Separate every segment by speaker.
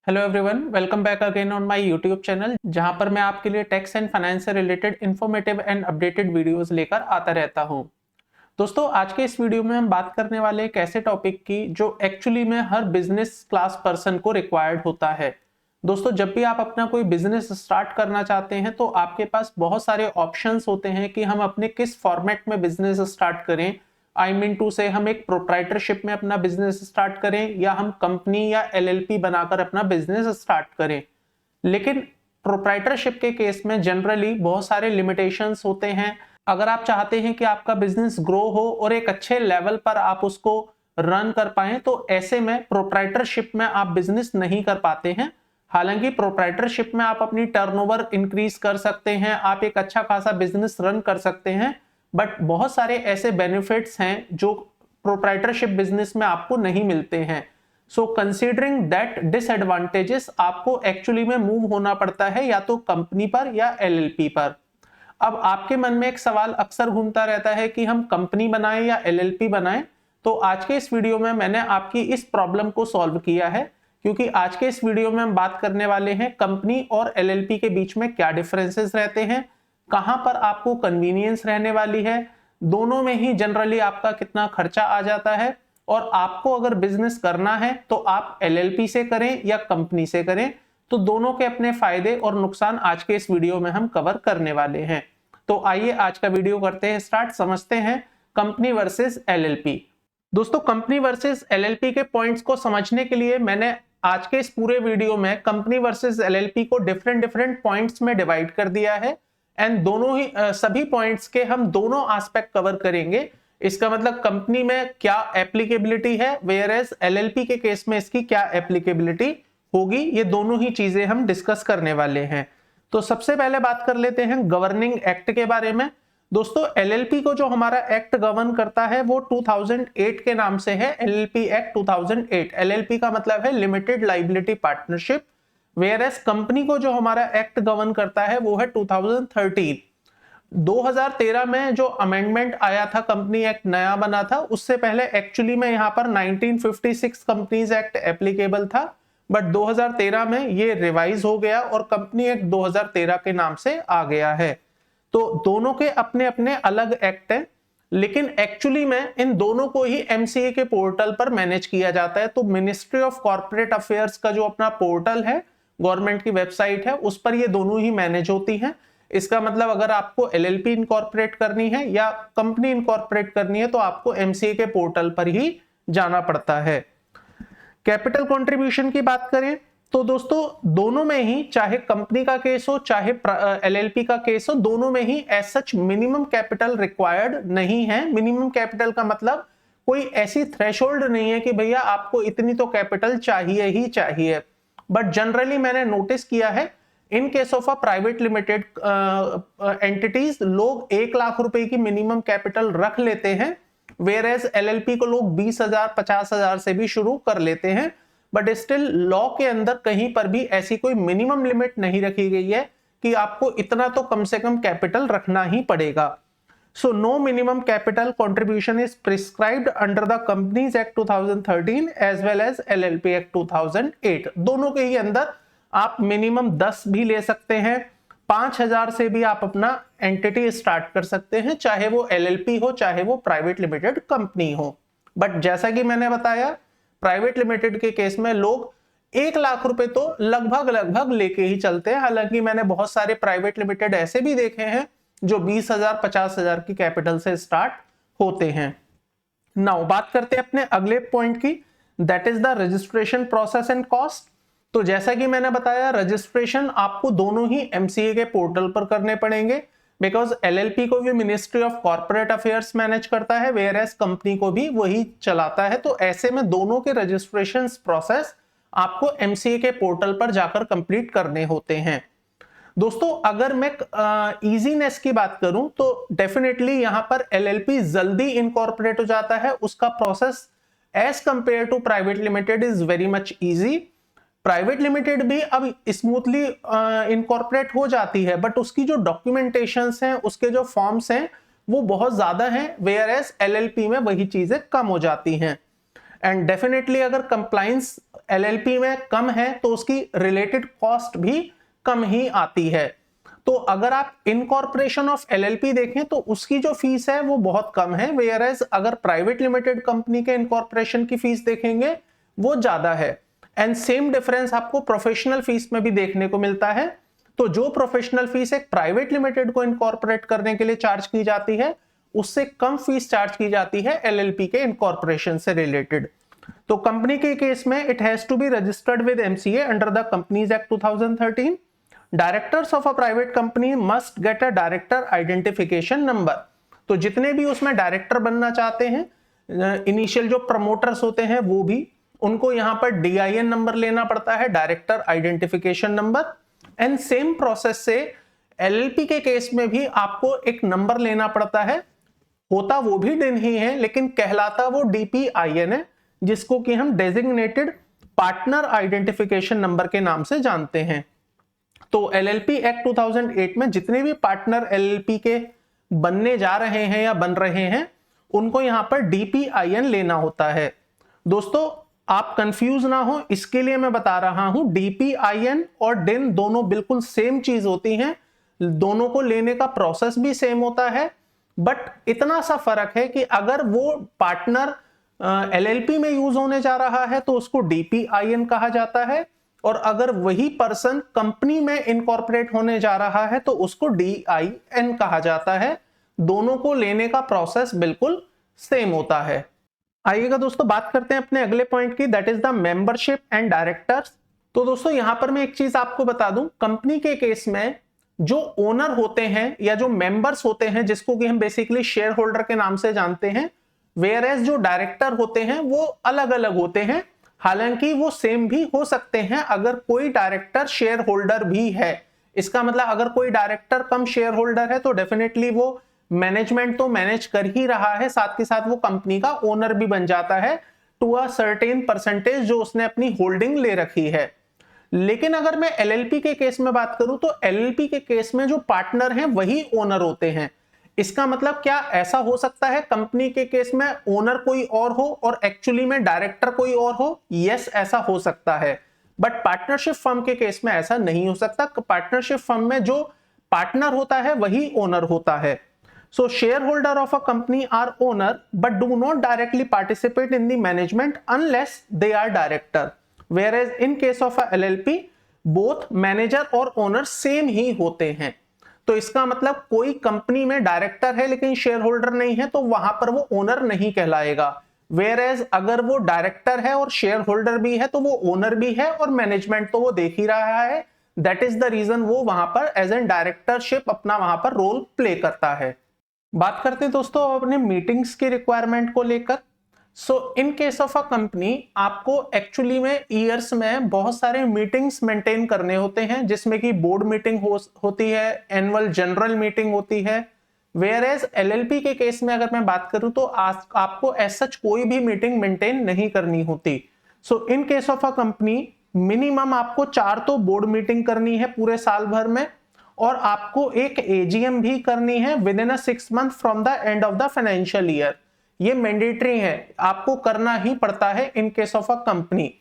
Speaker 1: Hello everyone, welcome back again on my YouTube channel, जहां पर मैं आपके लिए टैक्स एंड फाइनेंस से related informative and updated videos लेकर आता रहता हूं। दोस्तों, आज के इस वीडियो में हम बात करने वाले एक ऐसे टॉपिक की जो एक्चुअली में हर बिजनेस क्लास पर्सन को रिक्वायर्ड होता है। दोस्तों, जब भी आप अपना कोई बिजनेस स्टार्ट करना चाहते हैं तो आपके पास बहुत सारे ऑप्शंस होते हैं कि हम अपने किस फॉर्मेट में बिजनेस स्टार्ट करें। आई मीन टू से हम एक प्रोप्राइटरशिप में अपना बिजनेस स्टार्ट करें या हम कंपनी या एलएलपी बनाकर अपना बिजनेस स्टार्ट करें। लेकिन प्रोप्राइटरशिप के केस में जनरली बहुत सारे लिमिटेशंस होते हैं। अगर आप चाहते हैं कि आपका बिजनेस ग्रो हो और एक अच्छे लेवल पर आप उसको रन कर पाएं तो ऐसे में प्रोप्राइटरशिप में आप बिजनेस नहीं कर पाते हैं। हालांकि प्रोप्राइटरशिप में आप अपनी टर्नओवर इंक्रीज कर सकते हैं, आप एक अच्छा खासा बिजनेस रन कर सकते हैं, बट बहुत सारे ऐसे बेनिफिट्स हैं जो प्रोप्राइटरशिप बिजनेस में आपको नहीं मिलते हैं। सो कंसीडरिंग दैट डिसएडवांटेजेस आपको एक्चुअली में मूव होना पड़ता है या तो कंपनी पर या एलएलपी पर। अब आपके मन में एक सवाल अक्सर घूमता रहता है कि हम कंपनी बनाएं या एलएलपी बनाएं। तो आज के इस वीडियो में मैंने आपकी इस प्रॉब्लम को सॉल्व किया है, क्योंकि आज के इस वीडियो में हम बात करने वाले हैं कंपनी और एलएलपी के बीच में क्या डिफरेंसेस रहते हैं, कहां पर आपको कन्वीनियंस रहने वाली है, दोनों में ही जनरली आपका कितना खर्चा आ जाता है, और आपको अगर बिजनेस करना है तो आप एलएलपी से करें या कंपनी से करें, तो दोनों के अपने फायदे और नुकसान आज के इस वीडियो में हम कवर करने वाले हैं। तो आइए आज का वीडियो करते हैं स्टार्ट, समझते हैं कंपनी वर्सेस एलएलपी। दोस्तों, कंपनी वर्सेस एलएलपी के पॉइंट्स को समझने के लिए मैंने आज के इस पूरे वीडियो में कंपनी वर्सेस एलएलपी को डिफरेंट पॉइंट्स में डिवाइड कर दिया है एंड दोनों ही सभी पॉइंट्स के हम दोनों एस्पेक्ट कवर करेंगे। इसका मतलब कंपनी में क्या एप्लीकेबिलिटी है, वेयर एज एलएलपी के केस में इसकी क्या एप्लीकेबिलिटी होगी, ये दोनों ही चीजें हम डिस्कस करने वाले हैं। तो सबसे पहले बात कर लेते हैं गवर्निंग एक्ट के बारे में। दोस्तों, एलएलपी को जो हमारा एक्ट गवर्न करता है वो 2008 के नाम से है, एलएलपी एक्ट 2008। एलएलपी का मतलब है limited liability partnership, whereas company को जो हमारा एक्ट गवर्न करता है वो है 2013। 2013 में जो अमेंडमेंट आया था, कंपनी एक्ट नया बना था, उससे पहले एक्चुअली में यहाँ पर 1956 कंपनीज एक्ट एप्लीकेबल था, बट 2013 में ये रिवाइज हो गया और कंपनी एक्ट 2013 के नाम से आ गया है। तो दोनों के अपने अपने अलग एक्ट हैं, लेकिन एक्चुअली में इन दोनों को ही एमसीए के पोर्टल पर मैनेज किया जाता है। तो मिनिस्ट्री ऑफ कॉर्पोरेट अफेयर्स का जो अपना पोर्टल है, गवर्नमेंट की वेबसाइट है, उस पर ये दोनों ही मैनेज होती हैं। इसका मतलब अगर आपको एलएलपी इनकॉर्पोरेट करनी है या कंपनी इनकॉर्पोरेट करनी है तो आपको एमसीए के पोर्टल पर ही जाना पड़ता है। कैपिटल कंट्रीब्यूशन की बात करें तो दोस्तों, दोनों में ही, चाहे कंपनी का केस हो चाहे एलएलपी का केस हो, दोनों में ही as such minimum capital required नहीं है। मिनिमम कैपिटल का मतलब कोई ऐसी थ्रेशोल्ड नहीं है कि भैया आपको इतनी तो कैपिटल चाहिए ही चाहिए। बट जनरली मैंने नोटिस किया है इन case of a private limited entities, लोग 1 लाख रुपए की मिनिमम कैपिटल रख लेते हैं, वेयर एज एलएलपी को लोग 20,000 50,000 से भी शुरू कर लेते हैं। बट स्टिल लॉ के अंदर कहीं पर भी ऐसी कोई मिनिमम लिमिट नहीं रखी गई है कि आपको इतना तो कम से कम कैपिटल रखना ही पड़ेगा। So no minimum capital contribution is prescribed under the companies act 2013 as well as LLP act 2008। दोनों के ही अंदर आप मिनिमम 10 भी ले सकते हैं, 5,000 से भी आप अपना एंटिटी स्टार्ट कर सकते हैं, चाहे वो एलएलपी हो चाहे वो प्राइवेट लिमिटेड कंपनी हो। बट जैसा कि मैंने बताया, प्राइवेट लिमिटेड के केस में लोग 1 लाख रुपए तो लगभग लेके ही चलते हैं। हालांकि मैंने बहुत सारे प्राइवेट लिमिटेड ऐसे भी देखे हैं जो 20,000 50,000 की कैपिटल से स्टार्ट होते हैं। नाउ बात करते हैं अपने अगले पॉइंट की, that is the registration process and cost. तो जैसा कि मैंने बताया, रजिस्ट्रेशन आपको दोनों ही एमसीए के पोर्टल पर करने पड़ेंगे, बिकॉज एलएलपी को भी ministry of corporate affairs manage करता है, वेयर एज कंपनी को भी वही चलाता है। तो ऐसे में दोनों के रजिस्ट्रेशन प्रोसेस आपको एमसीए के पोर्टल पर जाकर कंप्लीट करने होते हैं। दोस्तों, अगर मैं इजीनेस की बात करूं तो डेफिनेटली यहां पर एलएलपी जल्दी इनकॉर्पोरेट हो जाता है, उसका process as compare to private limited is very much easy. Private limited भी अब स्मूथली इनकॉर्पोरेट हो जाती है, बट उसकी जो डॉक्यूमेंटेशंस हैं, उसके जो फॉर्म्स हैं वो बहुत ज्यादा हैं, वेयर एज एलएलपी में वही चीजें कम हो जाती हैं। एंड डेफिनेटली अगर कंप्लायंस एलएलपी में कम है तो उसकी रिलेटेड कॉस्ट भी कम ही आती है। तो अगर आप इनकॉर्पोरेशन ऑफ एलएलपी देखें तो उसकी जो फीस है वो बहुत कम है, वेयर एज अगर प्राइवेट लिमिटेड कंपनी के इनकॉर्पोरेशन की फीस देखेंगे वो ज्यादा है। एंड सेम डिफरेंस आपको प्रोफेशनल फीस में भी देखने को मिलता है। तो जो प्रोफेशनल फीस एक प्राइवेट लिमिटेड को इनकॉर्पोरेट करने के लिए चार्ज की जाती है, उससे कम फीस चार्ज की जाती है एलएलपी के इनकॉर्पोरेशन से रिलेटेड। तो कंपनी के केस में it has to be registered with MCA under the companies act 2013। Directors of a private company must get a director identification number. तो जितने भी उसमें डायरेक्टर बनना चाहते हैं, इनिशियल जो प्रमोटर्स होते हैं वो भी, उनको यहां पर DIN नंबर लेना पड़ता है, director identification number. And same process से एलएलपी के केस में भी आपको एक नंबर लेना पड़ता है, होता वो भी डिन ही है लेकिन कहलाता वो DPIN है, जिसको कि हम डेजिग्नेटेड पार्टनर आइडेंटिफिकेशन नंबर के नाम से जानते हैं। तो एलएलपी एक्ट 2008 में जितने भी पार्टनर एलएलपी के बनने जा रहे हैं या बन रहे हैं, उनको यहां पर DPIN लेना होता है। दोस्तों आप कंफ्यूज ना हो इसके लिए मैं बता रहा हूं, DPIN और DIN दोनों बिल्कुल सेम चीज होती हैं, दोनों को लेने का प्रोसेस भी सेम होता है, बट इतना सा फर्क है कि अगर वो पार्टनर एलएलपी में यूज होने जा रहा है तो उसको DPIN कहा जाता है, और अगर वही पर्सन कंपनी में इनकॉर्पोरेट होने जा रहा है तो उसको DIN कहा जाता है। दोनों को लेने का प्रोसेस बिल्कुल सेम होता है। आइएगा दोस्तों बात करते हैं अपने अगले पॉइंट की, that is the membership and directors. तो दोस्तों यहां पर मैं एक चीज आपको बता दूं, कंपनी के केस में जो ओनर होते हैं या जो मेंबर्स होते हैं, जिसको कि हम बेसिकली शेयर होल्डर के नाम से जानते हैं, वेयर एज जो डायरेक्टर होते हैं वो अलग अलग होते हैं। हालांकि वो सेम भी हो सकते हैं अगर कोई डायरेक्टर शेयर होल्डर भी है। इसका मतलब अगर कोई डायरेक्टर कम शेयर होल्डर है तो डेफिनेटली वो मैनेजमेंट तो मैनेज कर ही रहा है, साथ के साथ वो कंपनी का ओनर भी बन जाता है टू अ सर्टेन परसेंटेज जो उसने अपनी होल्डिंग ले रखी है। लेकिन अगर मैं एलएलपी के केस में बात करूं तो एलएलपी के केस में जो पार्टनर हैं वही ओनर होते हैं। इसका मतलब क्या ऐसा हो सकता है कंपनी के केस में ओनर कोई और हो और एक्चुअली में डायरेक्टर कोई और हो? यस, ऐसा हो सकता है, बट पार्टनरशिप फर्म के केस में ऐसा नहीं हो सकता। पार्टनरशिप फर्म में जो पार्टनर होता है वही ओनर होता है। So shareholder of a company are owner but do not directly participate in the management unless they are director. Whereas in case of a LLP both manager और owner same ही होते हैं। तो इसका मतलब कोई कंपनी में डायरेक्टर है लेकिन शेयर होल्डर नहीं है तो वहां पर वो ओनर नहीं कहलाएगा। Whereas अगर वो डायरेक्टर है और शेयर होल्डर भी है तो वो ओनर भी है और मैनेजमेंट तो वो देख ही रहा है। दैट इज द रीजन वो वहां पर एज एन डायरेक्टरशिप अपना वहां पर रोल प्ले करता है। बात करते हैं दोस्तों अपने मीटिंग्स की रिक्वायरमेंट को लेकर। So in case of a company आपको एक्चुअली में ईयर्स में बहुत सारे मीटिंग्स मेंटेन करने होते हैं, जिसमें कि बोर्ड मीटिंग होती है, एनुअल जनरल मीटिंग होती है। वेयर एज एलएलपी के केस में अगर मैं बात करूं तो आपको एज सच कोई भी मीटिंग मेंटेन नहीं करनी होती। So in case of a company minimum आपको 4 तो बोर्ड मीटिंग करनी है पूरे साल भर में, और आपको एक एजीएम भी करनी है with in 6 month from the end of the financial year. ये मैंडेटरी है, आपको करना ही पड़ता है इन केस ऑफ अ कंपनी।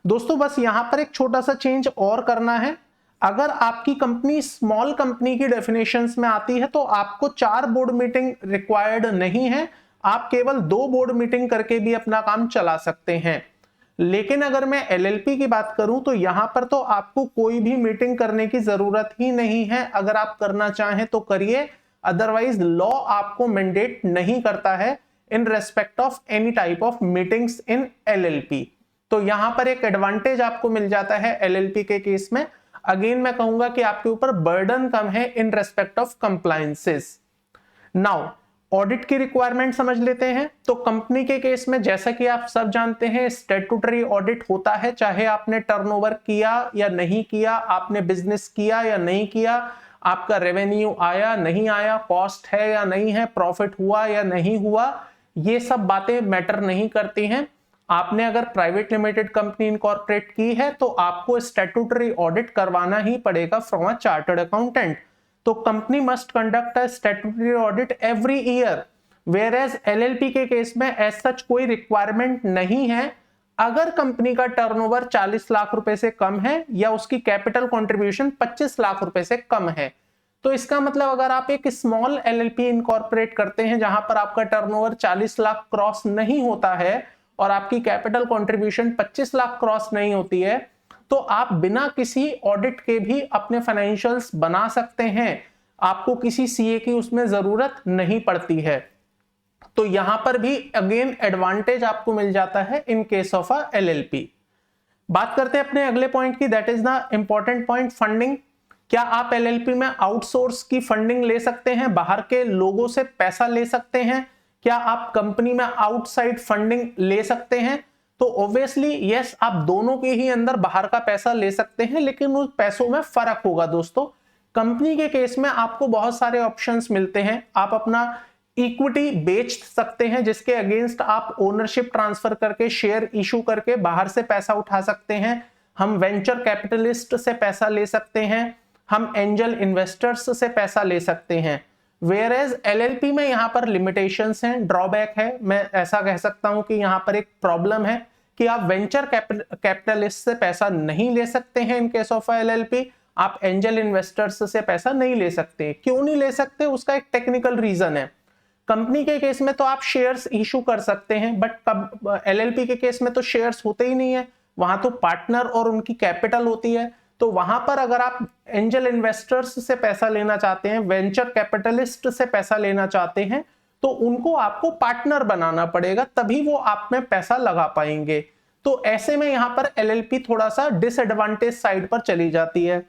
Speaker 1: दोस्तों बस यहां पर एक छोटा सा चेंज और करना है। अगर आपकी कंपनी स्मॉल कंपनी की डेफिनेशंस में आती है तो आपको 4 बोर्ड मीटिंग रिक्वायर्ड नहीं है, आप केवल 2 बोर्ड मीटिंग करके भी अपना काम चला सकते हैं। लेकिन अगर मैं एलएलपी की बात करूं तो यहां पर तो आपको कोई भी मीटिंग करने की जरूरत ही नहीं है। अगर आप करना चाहें तो करिए, अदरवाइज लॉ आपको मैंडेट नहीं करता है in respect of any type of meetings in LLP. तो यहां पर एक एडवांटेज आपको मिल जाता है एलएलपी के केस में। अगेन मैं कहूंगा कि आपके ऊपर बर्डन कम है in respect of compliances. Now audit की रिक्वायरमेंट समझ लेते हैं। तो कंपनी के केस में जैसा कि आप सब जानते हैं स्टैट्यूटरी ऑडिट होता है, चाहे आपने टर्नओवर किया या नहीं किया, आपने बिजनेस किया या नहीं किया, आपका रेवेन्यू आया नहीं आया, कॉस्ट है या नहीं है, प्रॉफिट हुआ या नहीं हुआ, ये सब बातें मैटर नहीं करती हैं। आपने अगर प्राइवेट लिमिटेड कंपनी इनकॉर्पोरेट की है तो आपको स्टैट्यूटरी ऑडिट करवाना ही पड़ेगा फ्रॉम अ चार्टर्ड अकाउंटेंट। तो company must conduct a statutory audit every year whereas LLP के केस में एज सच कोई रिक्वायरमेंट नहीं है अगर कंपनी का टर्नओवर 40 लाख रुपए से कम है या उसकी कैपिटल कंट्रीब्यूशन 25 लाख रुपए से कम है। तो इसका मतलब अगर आप एक स्मॉल एलएलपी इनकॉर्पोरेट करते हैं जहां पर आपका टर्नओवर 40 लाख क्रॉस नहीं होता है और आपकी कैपिटल कंट्रीब्यूशन 25 लाख क्रॉस नहीं होती है, तो आप बिना किसी ऑडिट के भी अपने फाइनेंशियल्स बना सकते हैं। आपको किसी सीए की उसमें जरूरत नहीं पड़ती है। तो यहां पर भी अगेन एडवांटेज आपको मिल जाता है इन केस ऑफ अ एलएलपी। बात करते हैं अपने अगले पॉइंट की, that is the important point, funding. क्या आप एलएलपी में आउटसोर्स की फंडिंग ले सकते हैं, बाहर के लोगों से पैसा ले सकते हैं? क्या आप कंपनी में आउटसाइड फंडिंग ले सकते हैं? तो ऑब्वियसली यस, आप दोनों के ही अंदर बाहर का पैसा ले सकते हैं, लेकिन उस पैसों में फर्क होगा दोस्तों। कंपनी के केस में आपको बहुत सारे ऑप्शंस मिलते हैं। आप अपना इक्विटी बेच सकते हैं जिसके अगेंस्ट आप ओनरशिप ट्रांसफर करके शेयर इशू करके बाहर से पैसा उठा सकते हैं। हम वेंचर कैपिटलिस्ट से पैसा ले सकते हैं, हम एंजल इन्वेस्टर्स से पैसा ले सकते हैं। वेयर एज एलएलपी में यहां पर लिमिटेशंस हैं, ड्रॉबैक है। मैं ऐसा कह सकता हूं कि यहां पर एक प्रॉब्लम है कि आप वेंचर कैपिटलिस्ट से पैसा नहीं ले सकते हैं इन केस ऑफ एलएलपी। आप एंजल इन्वेस्टर्स से पैसा नहीं ले सकते। क्यों नहीं ले सकते, उसका एक टेक्निकल रीजन है। कंपनी के केस में तो आप शेयर्स इशू कर सकते हैं, बट एलएलपी के केस में तो शेयर्स होते ही नहीं है, वहां तो पार्टनर और उनकी कैपिटल होती है। तो वहां पर अगर आप एंजल इन्वेस्टर्स से पैसा लेना चाहते हैं, वेंचर कैपिटलिस्ट से पैसा लेना चाहते हैं, तो उनको आपको पार्टनर बनाना पड़ेगा, तभी वो आप में पैसा लगा पाएंगे। तो ऐसे में यहां पर एलएलपी थोड़ा सा डिसएडवांटेज साइड पर चली जाती है।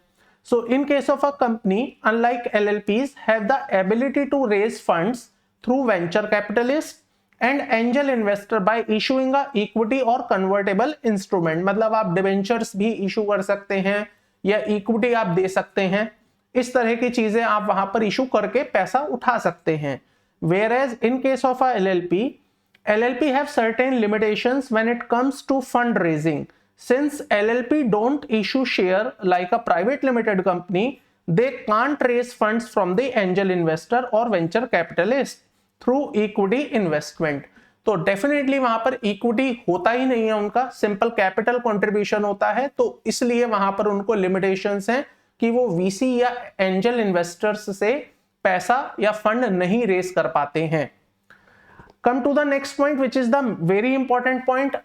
Speaker 1: So in case of a company, unlike LLPs have the ability to raise funds through venture capitalist and angel investor by issuing a equity or convertible instrument। मतलब आप डिबेंचर्स भी issue कर सकते हैं या इक्विटी आप दे सकते हैं। इस तरह की चीजें आप वहां पर इशू करके पैसा उठा सकते हैं। Whereas in case of a LLP have certain limitations when it comes to fundraising. Since LLP don't issue share like a private limited company, they can't raise funds from the angel investor or venture capitalist through equity investment. तो definitely वहां पर equity होता ही नहीं है, उनका simple capital contribution होता है। तो इसलिए वहां पर उनको लिमिटेशंस हैं कि वो वीसी या एंजल इन्वेस्टर्स से पैसा या फंड नहीं रेस कर पाते हैं। Come to the next point which is the very important point,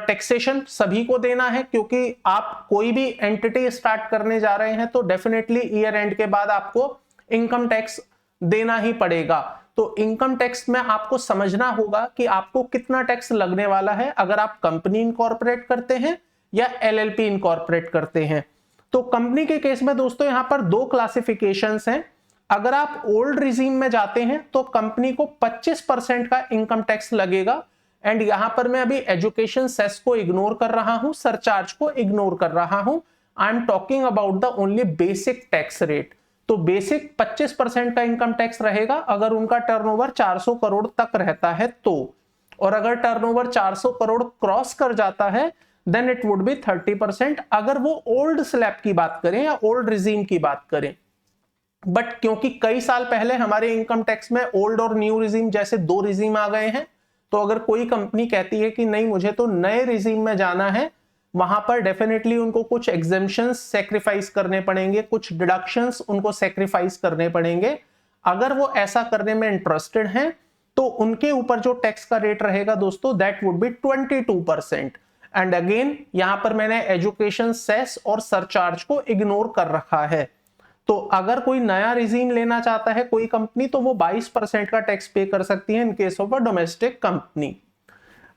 Speaker 1: taxation सभी को देना है, क्योंकि आप कोई भी एंटिटी स्टार्ट करने जा रहे हैं तो डेफिनेटली ईयर एंड के बाद आपको इनकम टैक्स देना ही पड़ेगा। तो इनकम टैक्स में आपको समझना होगा कि आपको कितना टैक्स लगने वाला है अगर आप कंपनी इनकॉर्पोरेट करते हैं या एलएलपी इनकॉर्पोरेट करते हैं। तो कंपनी के केस में दोस्तों यहां पर दो क्लासिफिकेशंस हैं। अगर आप ओल्ड रिजीम में जाते हैं तो कंपनी को 25% का इनकम टैक्स लगेगा। एंड यहां पर मैं अभी एजुकेशन सेस को इग्नोर कर रहा हूं, सरचार्ज को इग्नोर कर रहा हूं। I am talking about the only basic tax rate. तो बेसिक 25% का इनकम टैक्स रहेगा अगर उनका टर्नओवर 400 करोड़ तक रहता है तो, और अगर टर्नओवर 400 करोड़ क्रॉस कर जाता है देन इट वुड बी 30% अगर वो ओल्ड स्लैब की बात करें या ओल्ड रिजीम की बात करें। बट क्योंकि कई साल पहले हमारे इनकम टैक्स में ओल्ड और न्यू रिजीम जैसे दो रिजीम आ गए हैं, तो अगर कोई कंपनी कहती है कि नहीं मुझे तो नए रिजीम में जाना है, वहां पर डेफिनेटली उनको कुछ एग्जेम्पशंस सैक्रिफाइस करने पड़ेंगे, कुछ डिडक्शंस उनको सैक्रिफाइस करने पड़ेंगे। अगर वो ऐसा करने में इंटरेस्टेड हैं तो उनके ऊपर जो टैक्स का रेट रहेगा दोस्तों that would be 22%। And again यहां पर मैंने एजुकेशन सेस और सरचार्ज को इग्नोर कर रखा है। तो अगर कोई नया रिजीम लेना चाहता है कोई कंपनी तो वो 22% का टैक्स पे कर सकती है इन case of a domestic company.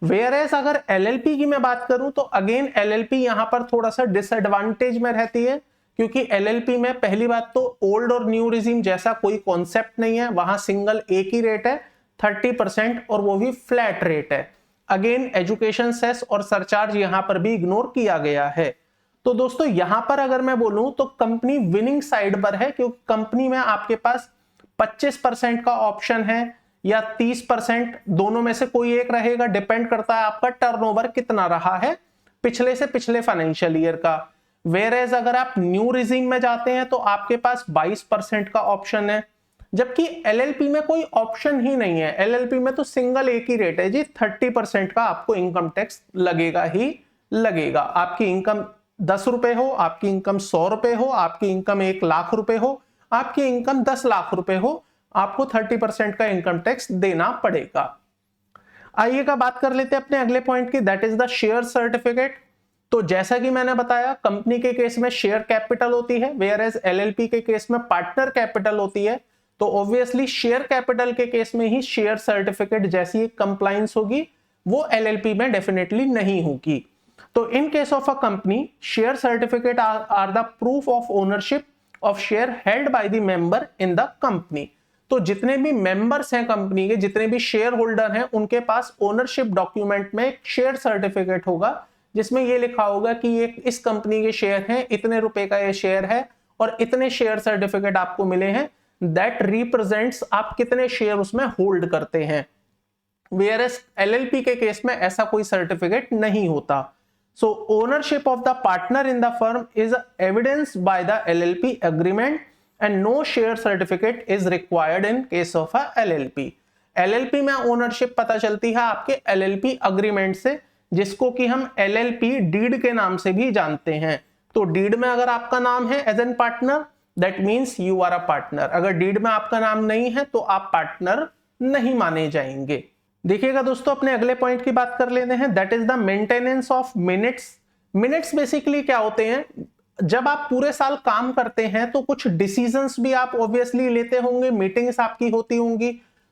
Speaker 1: Whereas अगर एलएलपी की मैं बात करूं तो अगेन एलएलपी यहां पर थोड़ा सा डिसएडवांटेज में रहती है, क्योंकि एलएलपी में पहली बात तो ओल्ड और न्यू रिजीम जैसा कोई कॉन्सेप्ट नहीं है, वहां सिंगल एक ही रेट है 30% और वो भी फ्लैट रेट है। अगेन एजुकेशन सेस और सरचार्ज यहां पर भी इग्नोर किया गया है। तो दोस्तों यहां पर अगर मैं बोलूं तो कंपनी विनिंग साइड पर है, क्योंकि कंपनी में आपके पास 25% का ऑप्शन है या 30%, दोनों में से कोई एक रहेगा। डिपेंड करता है आपका टर्नओवर कितना रहा है पिछले से पिछले फाइनेंशियल ईयर का। वेयरएज अगर आप न्यू रिजीम में जाते हैं तो आपके पास 22% का ऑप्शन है। जबकि एलएलपी में कोई ऑप्शन ही नहीं है। एलएलपी में तो सिंगल एक ही रेट है जी, 30% का आपको इनकम टैक्स लगेगा ही लगेगा। आपकी इनकम 10 रुपए हो, आपकी इनकम 100 रुपए हो, आपकी इनकम 1 लाख रुपए हो, आपकी इनकम 10 लाख रुपए हो, आपको 30% का इनकम टैक्स देना पड़ेगा। आइएगा बात कर लेते हैं अपने अगले पॉइंट की, that is the share certificate. तो जैसा कि मैंने बताया, कंपनी के केस में शेयर कैपिटल होती है, वेयर एज एलएलपी के केस में पार्टनर कैपिटल होती है। तो ऑब्वियसली शेयर कैपिटल के केस में ही शेयर सर्टिफिकेट जैसी कंप्लायंस होगी, वो एलएलपी में डेफिनेटली नहीं होगी। तो इन case of a company, share certificate are the proof of ownership of share held by the member in the company. तो जितने भी मेंबर्स हैं कंपनी के, जितने भी शेयर होल्डर हैं, उनके पास ओनरशिप डॉक्यूमेंट में एक शेयर सर्टिफिकेट होगा जिसमें ये लिखा होगा कि ये इस कंपनी के शेयर हैं, इतने रुपए का ये शेयर है और इतने शेयर सर्टिफिकेट आपको मिले हैं, दैट रिप्रेजेंट्स आप कितने शेयर उसमें होल्ड करते हैं। वेयरएस एलएलपी के केस में ऐसा कोई सर्टिफिकेट नहीं होता। So ownership of the partner in the firm is evidence by the LLP agreement and no share certificate is required in case of a LLP। LLP में ownership पता चलती है आपके LLP अग्रीमेंट से, जिसको कि हम LLP डीड के नाम से भी जानते हैं। तो डीड में अगर आपका नाम है as an partner, that means you are a partner. अगर डीड में आपका नाम नहीं है तो आप पार्टनर नहीं माने जाएंगे। देखिएगा दोस्तों, अपने अगले पॉइंट की बात कर लेते हैं, that is the maintenance of minutes. Minutes basically क्या होते हैं, जब आप पूरे साल काम करते हैं तो कुछ डिसीजंस भी आप ऑब्वियसली लेते होंगे, मीटिंग्स आपकी होती होंगी।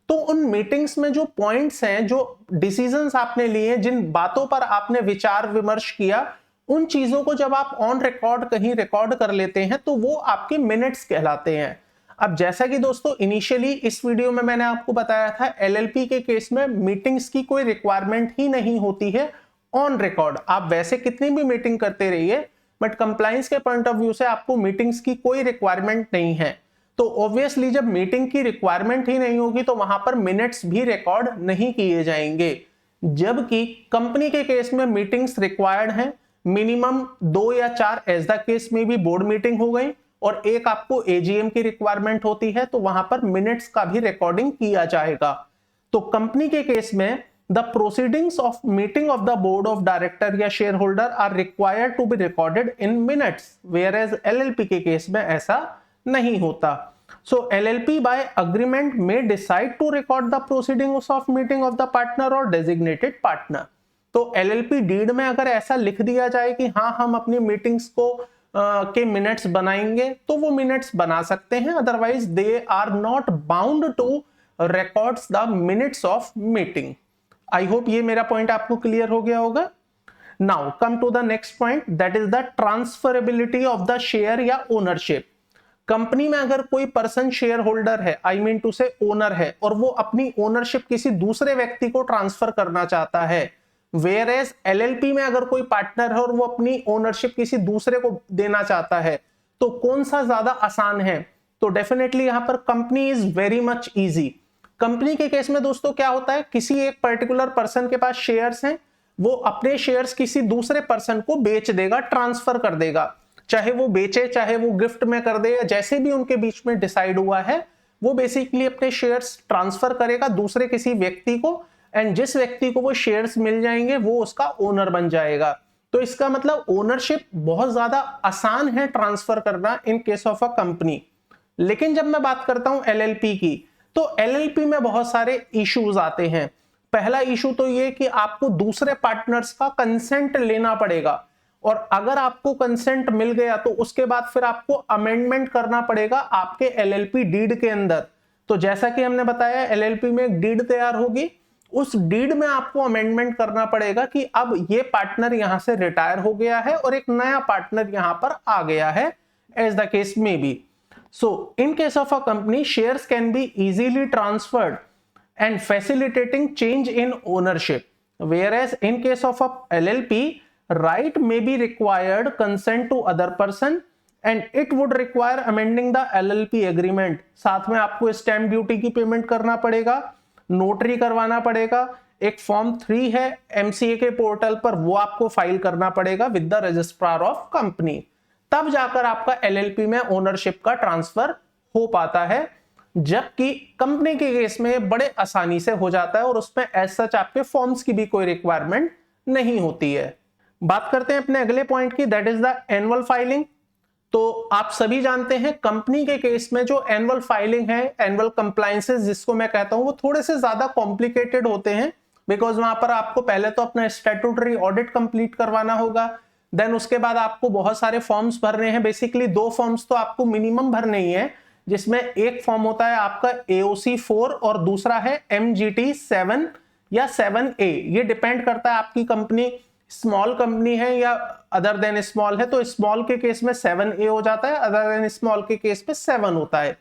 Speaker 1: तो उन मीटिंग्स में जो पॉइंट्स हैं, जो डिसीजंस आपने लिए, जिन बातों पर आपने विचार विमर्श किया, उन चीजों को जब आप ऑन रिकॉर्ड कहीं रिकॉर्ड कर लेते हैं तो वो आपके मिनट्स कहलाते हैं। अब जैसा कि दोस्तों इनिशियली इस वीडियो में मैंने आपको बताया था, एलएलपी के केस में मीटिंग्स की कोई रिक्वायरमेंट ही नहीं होती है ऑन रिकॉर्ड। आप वैसे कितनी भी मीटिंग करते रहिए, बट कंप्लायंस के पॉइंट ऑफ व्यू से आपको मीटिंग्स की कोई रिक्वायरमेंट नहीं है। तो ऑब्वियसली जब मीटिंग की रिक्वायरमेंट ही नहीं होगी तो वहां पर मिनट्स भी रिकॉर्ड नहीं किए जाएंगे। जबकि कंपनी के केस में मीटिंग्स रिक्वायर्ड हैं, मिनिमम 2 या 4, एज द केस में भी बोर्ड मीटिंग हो गई, और एक आपको एजीएम की रिक्वायरमेंट होती है, तो वहां पर मिनट्स का भी रिकॉर्डिंग किया जाएगा। तो कंपनी के केस में the proceedings of meeting of the board of director या shareholder are required to be recorded in minutes, whereas LLP के केस में ऐसा नहीं होता। So LLP by agreement may decide to record the proceedings of meeting of the partner or designated partner। तो LLP deed में अगर ऐसा लिख दिया जाए कि हाँ हम अपनी मीटिंग्स को के मिनट्स बनाएंगे, तो वो मिनट्स बना सकते हैं, otherwise they are not bound to records the minutes of meeting. I hope ये मेरा पॉइंट आपको क्लियर हो गया होगा। Now come to the next point, that is the transferability of the share या ओनरशिप। कंपनी में अगर कोई पर्सन शेयर होल्डर है, I mean to say owner है, और वो अपनी ओनरशिप किसी दूसरे व्यक्ति को ट्रांसफर करना चाहता है, वेयर एज एलएलपी में अगर कोई पार्टनर है और वो अपनी ओनरशिप किसी दूसरे को देना चाहता है, तो कौन सा ज्यादा आसान है? तो डेफिनेटली यहां पर company is very much easy. Company के केस में दोस्तों क्या होता है, किसी एक पर्टिकुलर पर्सन के पास शेयर्स हैं, वो अपने शेयर्स किसी दूसरे पर्सन को बेच देगा, ट्रांसफर कर देगा। चाहे वो बेचे, चाहे वो गिफ्ट में कर दे, या जैसे भी उनके बीच में डिसाइड हुआ है, वो बेसिकली अपने शेयर्स ट्रांसफर करेगा दूसरे किसी व्यक्ति को, एंड जिस व्यक्ति को वो शेयर्स मिल जाएंगे वो उसका ओनर बन जाएगा। तो इसका मतलब ओनरशिप बहुत ज्यादा आसान है ट्रांसफर करना इन केस ऑफ अ कंपनी। लेकिन जब मैं बात करता हूं एलएलपी की, तो एलएलपी में बहुत सारे इश्यूज आते हैं। पहला इशू तो ये कि आपको दूसरे पार्टनर्स का कंसेंट लेना पड़ेगा, और अगर आपको कंसेंट मिल गया तो उसके बाद फिर आपको अमेंडमेंट करना पड़ेगा आपके एलएलपी डीड के अंदर। तो जैसा कि हमने बताया, एलएलपी में एक डीड तैयार होगी, उस डीड में आपको अमेंडमेंट करना पड़ेगा कि अब ये पार्टनर यहां से रिटायर हो गया है और एक नया पार्टनर यहां पर आ गया है, एज द केस में B. So in case of a company, shares can be easily transferred and facilitating change in ownership, whereas in case of a LLP, right may be required consent to other person and it would require amending the LLP agreement। साथ में आपको stamp duty की payment करना पड़ेगा, notary करवाना पड़ेगा, एक form 3 है MCA के पोर्टल पर, वो आपको फाइल करना पड़ेगा with the registrar of company. तब जाकर आपका एलएलपी में ओनरशिप का ट्रांसफर हो पाता है। जबकि कंपनी के केस में बड़े आसानी से हो जाता है और उसमें एज सच आपके फॉर्म्स की भी कोई रिक्वायरमेंट नहीं होती है। बात करते हैं अपने अगले पॉइंट की, that is the annual filing. तो आप सभी जानते हैं कंपनी के केस में जो एनुअल फाइलिंग है, एनुअल कंप्लायंसेस जिसको मैं कहता हूं, वो थोड़े से ज्यादा कॉम्प्लिकेटेड होते हैं, बिकॉज वहां पर आपको पहले तो अपना स्टैट्यूटरी ऑडिट कंप्लीट करवाना होगा, देन उसके बाद आपको बहुत सारे फॉर्म्स भरने हैं। बेसिकली 2 फॉर्म्स तो आपको मिनिमम भरने ही है, जिसमें एक फॉर्म होता है आपका AOC 4 और दूसरा है MGT 7 या 7A। ये डिपेंड करता है आपकी कंपनी स्मॉल कंपनी है या अदर देन स्मॉल है। तो स्मॉल के केस में 7A हो जाता है, अदर देन स्मॉल के केस में 7 होता है।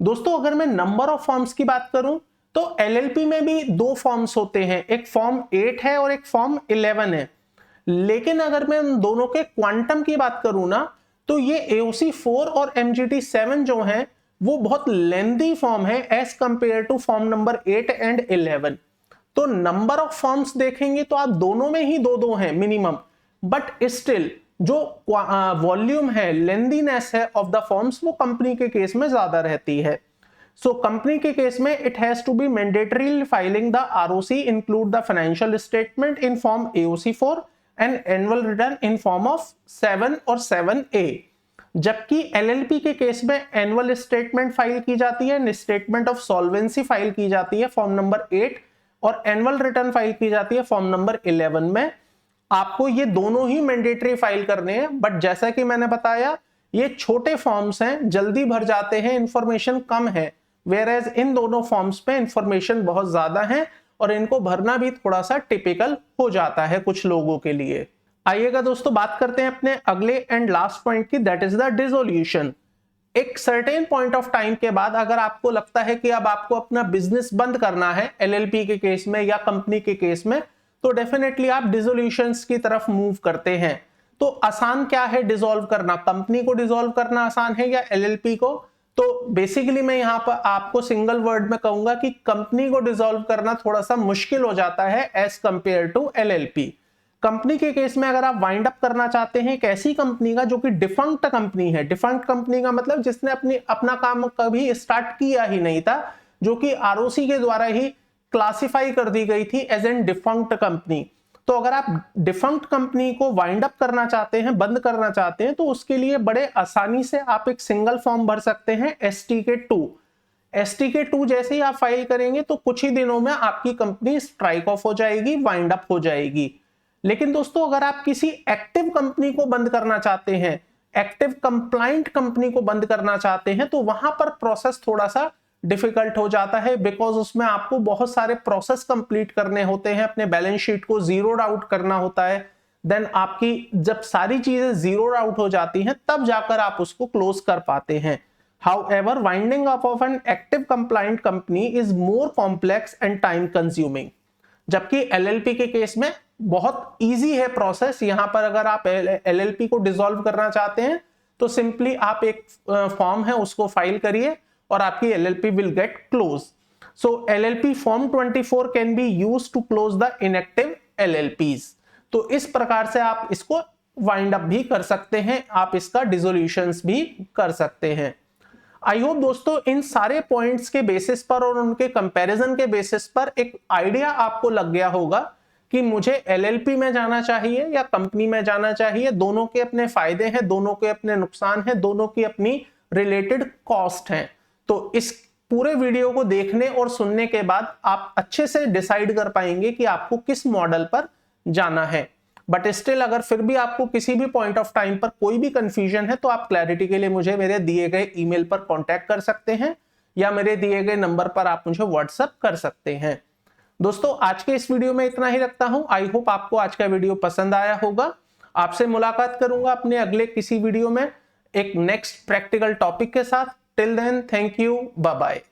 Speaker 1: दोस्तों अगर मैं नंबर ऑफ फॉर्म्स की बात करूं तो LLP में भी 2 फॉर्म्स होते हैं, एक फॉर्म 8 है और एक फॉर्म 11 है। लेकिन अगर मैं उन दोनों के क्वांटम की बात करूं ना, तो ये AOC 4 और MGT 7 जो है वो बहुत लेंथी फॉर्म है as compare to form number 8 and 11। तो नंबर ऑफ फॉर्म्स देखेंगे तो आप दोनों में ही 2-2 हैं मिनिमम, बट स्टिल जो वॉल्यूम है, लेंथीनेस है ऑफ द फॉर्म्स, वो कंपनी के केस में ज्यादा रहती है। सो कंपनी के केस में it has to be mandatory filing the ROC include the financial statement in form AOC 4 and annual return in form of 7 और 7A। जबकि LLP के केस में एनुअल स्टेटमेंट फाइल की जाती है, स्टेटमेंट ऑफ सॉल्वेंसी फाइल की जाती है फॉर्म नंबर 8 और एनुअल रिटर्न फाइल की जाती है फॉर्म नंबर 11 में। आपको ये दोनों ही मैंडेटरी फाइल करने हैं, बट जैसा कि मैंने बताया ये छोटे फॉर्म्स हैं, जल्दी भर जाते हैं, इंफॉर्मेशन कम है, वेयरएज इन दोनों फॉर्म्स पे इंफॉर्मेशन बहुत ज्यादा है और इनको भरना भी थोड़ा सा टिपिकल हो जाता है कुछ लोगों के लिए। आइएगा दोस्तों बात करते हैं अपने अगले एंड लास्ट पॉइंट की, दैट इज द डिसोल्यूशन। एक सर्टेन पॉइंट ऑफ टाइम के बाद अगर आपको लगता है कि अब आपको अपना बिजनेस बंद करना है LLP के केस में या कंपनी के केस में, तो डेफिनेटली आप डिसोल्यूशंस की तरफ मूव करते हैं। तो आसान क्या है डिसॉल्व करना, कंपनी को डिसॉल्व करना आसान है या LLP को? तो बेसिकली मैं यहां पर आपको सिंगल वर्ड में कहूंगा कि कंपनी को डिसॉल्व करना थोड़ा सा मुश्किल हो जाता है as compare to LLP। Company के केस में अगर आप वाइंड अप करना चाहते हैं एक ऐसी कंपनी का जो कि डिफंक्ट कंपनी है, डिफंक्ट कंपनी का मतलब जिसने अपना काम कभी स्टार्ट किया ही नहीं था, जो कि ROC के द्वारा ही क्लासिफाई कर दी गई थी एज एन डिफंक्ट कंपनी। तो अगर आप डिफंक्ट कंपनी को वाइंड अप करना चाहते हैं, बंद करना चाहते हैं, तो उसके लिए बड़े आसानी से आप एक सिंगल फॉर्म भर सकते हैं STK2। STK2 जैसे ही आप फाइल करेंगे तो कुछ ही दिनों में आपकी कंपनी स्ट्राइक ऑफ हो जाएगी, वाइंड अप हो जाएगी। लेकिन दोस्तों अगर आप किसी एक्टिव कंपनी को बंद करना चाहते हैं, एक्टिव कंप्लाइंट कंपनी को बंद करना चाहते हैं, तो वहां पर प्रोसेस थोड़ा सा डिफिकल्ट हो जाता है, बिकॉज उसमें आपको बहुत सारे प्रोसेस कंप्लीट करने होते हैं, अपने बैलेंस शीट को जीरोड आउट करना होता है। देन आपकी जब सारी चीजें जीरोड आउट हो जाती हैं तब जाकर आप उसको क्लोज कर पाते हैं। However, winding up of an active compliant company is more complex and time consuming। जबकि LLP के केस में बहुत इजी है प्रोसेस। यहां पर अगर आप LLP को डिसॉल्व करना चाहते हैं तो सिंपली आप एक फॉर्म है उसको फाइल करिए और आपकी LLP will get close. So LLP form 24 can be used to close the inactive LLPs। तो इस प्रकार से आप इसको वाइंड अप भी कर सकते हैं, आप इसका डिसोल्यूशंस भी कर सकते हैं। आई होप दोस्तों इन सारे पॉइंट्स के बेसिस पर और उनके कंपैरिजन के बेसिस पर एक आइडिया आपको लग गया होगा कि मुझे LLP में जाना चाहिए या कंपनी में जाना चाहिए। दोनों के अपने फायदे हैं, दोनों के अपने नुकसान हैं, दोनों की अपनी रिलेटेड कॉस्ट हैं। तो इस पूरे वीडियो को देखने और सुनने के बाद आप अच्छे से डिसाइड कर पाएंगे कि आपको किस मॉडल पर जाना है। बट स्टिल अगर फिर भी आपको किसी भी पॉइंट ऑफ टाइम पर कोई भी कंफ्यूजन है तो आप क्लैरिटी के लिए मुझे मेरे दिए गए ईमेल पर कांटेक्ट कर सकते हैं या मेरे दिए गए नंबर पर आप मुझे व्हाट्सएप कर सकते हैं। दोस्तों आज के इस वीडियो में इतना ही रखता हूं। आई होप आपको आज का वीडियो पसंद आया होगा। आपसे मुलाकात करूंगा अपने अगले किसी वीडियो में एक नेक्स्ट प्रैक्टिकल टॉपिक के साथ। Till then thank you, bye bye.